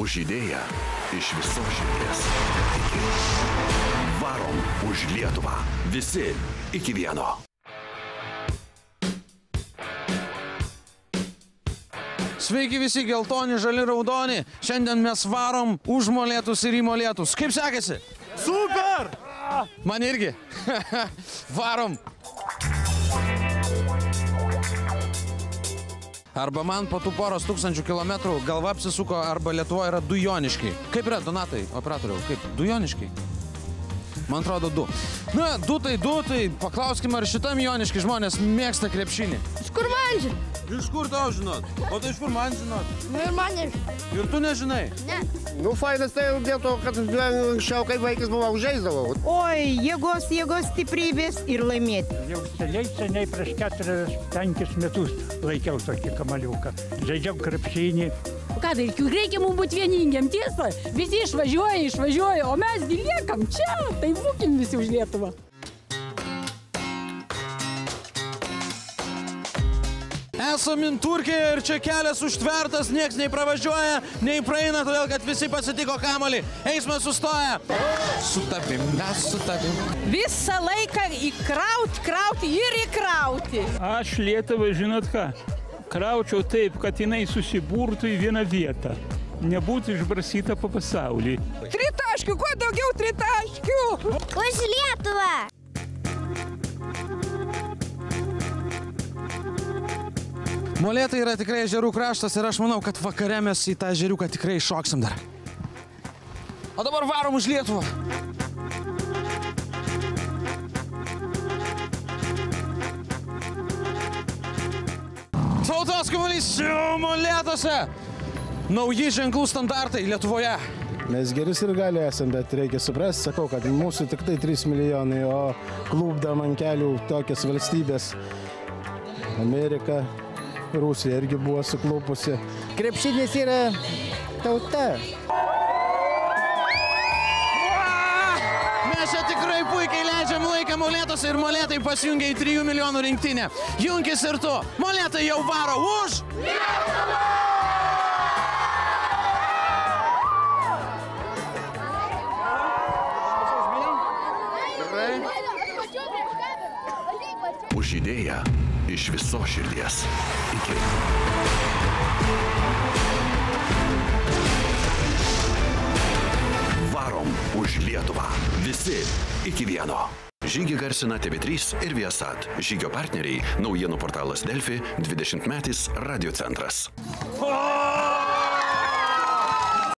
už idėją iš visos širdies. Varom už Lietuvą. Visi iki vieno. Sveiki visi geltoni, žali, raudoni. Šiandien mes varom už Molėtus ir į Molėtus. Kaip sekasi? Super! Man irgi. Varom. Arba man po tų poros tūkstančių kilometrų galva apsisuko, arba Lietuvoje yra du Joniškiai. Kaip yra, Donatai, operatoriau? Kaip? Du Joniškiai? Man atrodo, du. Na, du, tai paklauskim, ar šitam Joniškai žmonės mėgsta krepšinį. Iš kur man žinot? Iš kur tau žinot? O tai iš kur man žinot? Nu ir man nežinot. Ir tu nežinai? Ne. Nu, fainas tai dėl to, kad anksčiau, kai vaikas buvau, žaisdavau. Oi, jėgos, stiprybės ir laimėti. Jau seniai prieš 4-5 metus laikiau tokį kamaliuką. Žaidžiau krepšinį. Ką tai, reikia mums būti vieningiam, tiesa? Visi išvažiuoja, o mes liekam čia, tai būkim visi už Lietuvą. Esam Turkijoje ir čia kelias užtvertas, nieks nei pravažiuoja, nei praeina, todėl kad visi pasitiko kamuolį. Eismas sustoja. Su tavim, mes su tavim. Visą laiką krauti ir įkrauti. Aš Lietuvą, žinot ką, kraučiau taip, kad jinai susiburtų į vieną vietą. Nebūtų išbrasyta po pasaulį. Tritaškių, kuo daugiau tritaškių. Už Lietuvą! Molėtai yra tikrai ežerų kraštas ir aš manau, kad vakare mes į tą ežeriuką tikrai šoksim dar. O dabar varom už Lietuvą. Tautos kamuolys Molėtuose. Nauji ženklų standartai Lietuvoje. Mes geri sirgaliai esam, bet reikia suprasti, sakau, kad mūsų tik tai 3 milijonai, o klubdam ant kelių tokias valstybės. Amerika, Rusija irgi buvo suklupusi. Krepšinis yra tauta. Mes čia tikrai puikiai leidžiam laiką Molėtuose ir Molėtai pasijungia į 3 milijonų rinktinę. Junkis ir tu. Molėtai jau varo už Lietuvą! Už idėją iš visos širdies. Iki. Varom už Lietuvą. Visi iki vieno. Žygį garsina TV3 ir Viasat. Žygio partneriai naujienų portalas Delfi, 20-metis Radio centras.